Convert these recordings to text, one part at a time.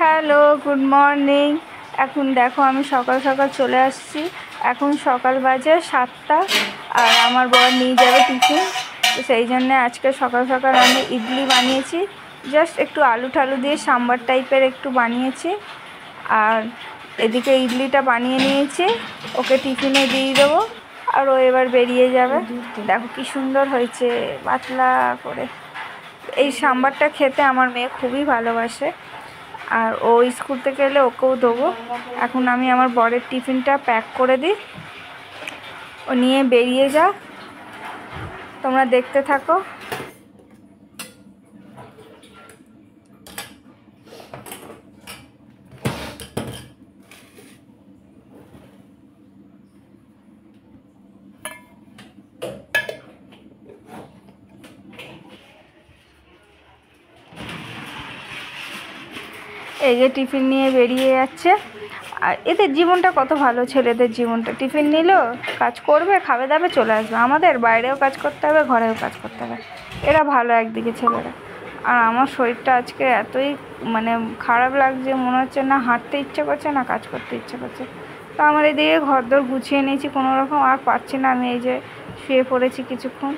Hello, good morning. এখন দেখো আমি সকাল সকাল চলে আসছি। এখন সকাল বাজে 7টা, আর আমার বর নিয়ে যাবে টিফিন। তো সেই জন্যে আজকে সকাল সকাল আমি ইডলি বানিয়েছি। জাস্ট একটু আলু ঠালু দিয়ে সাম্বার টাইপের একটু বানিয়েছি। আর এদিকে ইডলিটা বানিয়ে নিয়েছি, ওকে টিফিনে দিয়ে দেবো, আর ও এবার বেরিয়ে যাবে। দেখো কি সুন্দর হয়েছে, পাতলা করে। এই সাম্বারটা খেতে আমার মেয়ে খুবই ভালোবাসে, আর ও স্কুল থেকে এলে ওকেও দেবো। এখন আমি আমার বরের টিফিনটা প্যাক করে দিই, ও নিয়ে বেরিয়ে যাও। তোমরা দেখতে থাকো। এই যে টিফিন নিয়ে বেরিয়ে যাচ্ছে। আর এদের জীবনটা কত ভালো, ছেলেদের জীবনটা। টিফিন নিল, কাজ করবে, খাবে দাবে, চলে আসবে। আমাদের বাইরেও কাজ করতে হবে, ঘরেও কাজ করতে হবে। এরা ভালো একদিকে ছেলেরা। আর আমার শরীরটা আজকে এতই খারাপ লাগছে, মনে হচ্ছে না হাঁটতে ইচ্ছে করছে, না কাজ করতে ইচ্ছে করছে। তো আমার এদিকে ঘরদোর গুছিয়ে নিয়েছি কোনো রকম, আর পারছি না। আমি এই যে শুয়ে পড়েছি কিছুক্ষণ।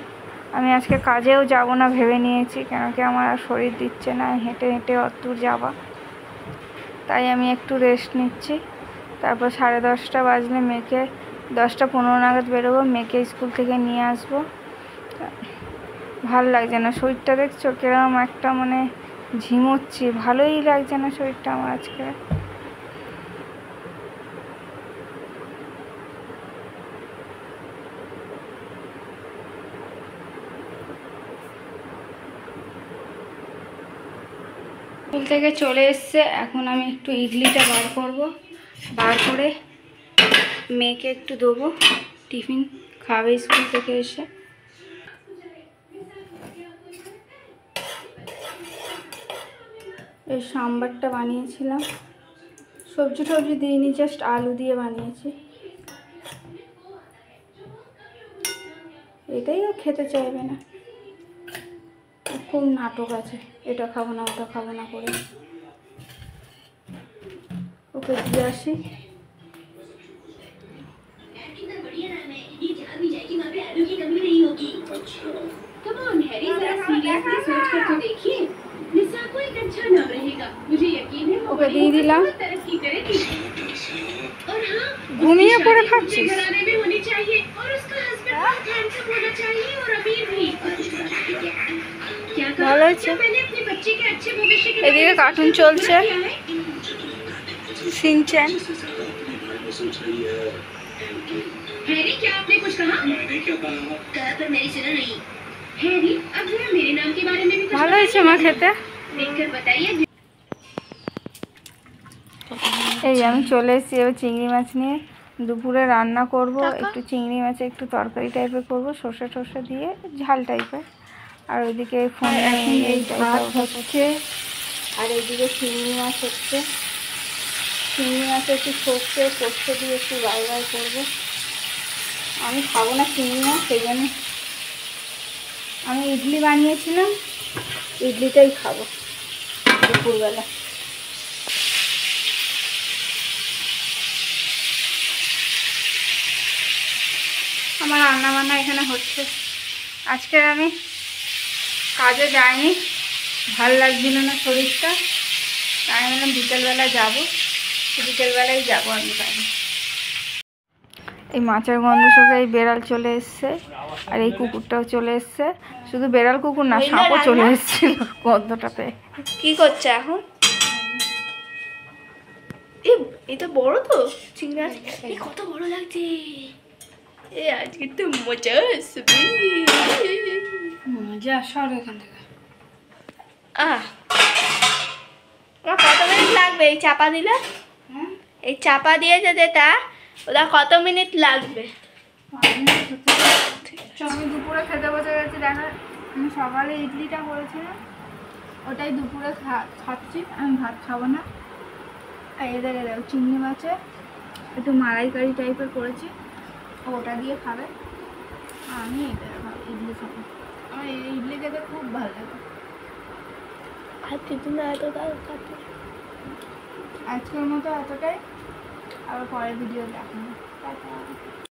আমি আজকে কাজেও যাব না ভেবে নিয়েছি, কেন কি আমার আর শরীর দিচ্ছে না হেঁটে হেঁটে অত দূর যাওয়া। তাই আমি একটু রেস্ট নিচ্ছি। তারপর 10:30 বাজলে মেয়েকে 10:15 নাগাদ বেরোবো, মেয়েকে স্কুল থেকে নিয়ে আসবো। ভাল লাগছে না শরীরটা, দেখছো কিরকম একটা ঝিমোচ্ছি, ভালোই লাগছে না শরীরটা আমার আজকে। স্কুল থেকে চলে এসছে, এখন আমি একটু ইডলিটা বার করব। বার করে মেয়েকে একটু দেবো, টিফিন খাবে স্কুল থেকে এসে। এই সাম্বারটা বানিয়েছিলাম, সবজি টবজি দিইনি, জাস্ট আলু দিয়ে বানিয়েছি। এটাই ও খেতে চাইবে না, খুব নাটক আছে, এটা খাবো না ওটা খাবো না করে। ওকে দিয়ে আসি। ওকে দিয়ে দিলাম। ঘুমিয়ে পড়ে খাচ্ছিস? ভালো হয়েছে। এদিকে কার্টুন চলছে, সিনচ্যান। ভালো হয়েছে মা খেতে। এই আমি চলে এসেছি এবার চিংড়ি মাছ নিয়ে। দুপুরে রান্না করব, একটু চিংড়ি মাছে একটু তরকারি টাইপের করব, সর্ষে টর্ষে দিয়ে ঝাল টাইপের। আর ওইদিকে ফোনে এই ভাত হচ্ছে, আর এইদিকে চিংড়ি মাছ হচ্ছে। চিংড়ি মাছে একটু সর্ষে পোস্ত দিয়ে একটু গায়ে গায়ে করবো। আমি খাবো না চিংড়ি মাছ, সেই জন্য আমি ইডলি বানিয়েছিলাম, ইডলিটাই খাবো দুপুরবেলা। আমার রান্নাবান্না এখানে হচ্ছে। আজকে আমি কাজে যাইনি, ভাল লাগছিল না শরীরটা, তাই বললাম বিকেলবেলা যাবো, বিকেলবেলায় যাবো আমি কাজে। এই মাছের গন্ধ শুকে এই বেড়াল চলে এসছে, আর এই কুকুরটাও চলে এসছে। শুধু বেড়াল কুকুর না, সাপও চলে এসছিল গন্ধটা পেয়ে। কি করছে এখন? এটা বড় তো চিংড়ি মাছ, কত বড় লাগছে। আজকে তো মজা আসবে, মজা। সর এখান থেকে। কত মিনিট লাগবে এই চাপা দিলে? এই চাপা দিয়ে যে তা ওটা কত মিনিট লাগবে? আমি দুপুরে খেতে বসে গেছি। দেখা, আমি সকালে ইডলিটা করেছিলাম, ওটাই দুপুরে খাচ্ছি। আমি ভাত খাবো না। আর এদের দেখো চিংড়ি মাছে একটু মালাইকারি টাইপের করেছি, ওটা দিয়ে খাবে। আমি এটা ইডলি খাবো। আমার ইডলি খেতে খুব ভালো লাগে। খাচ্ছি তুমি এত খাচ্ছি। আজকের মতো এতটাই, আবার পরের ভিডিও দেখাবো। টাটা।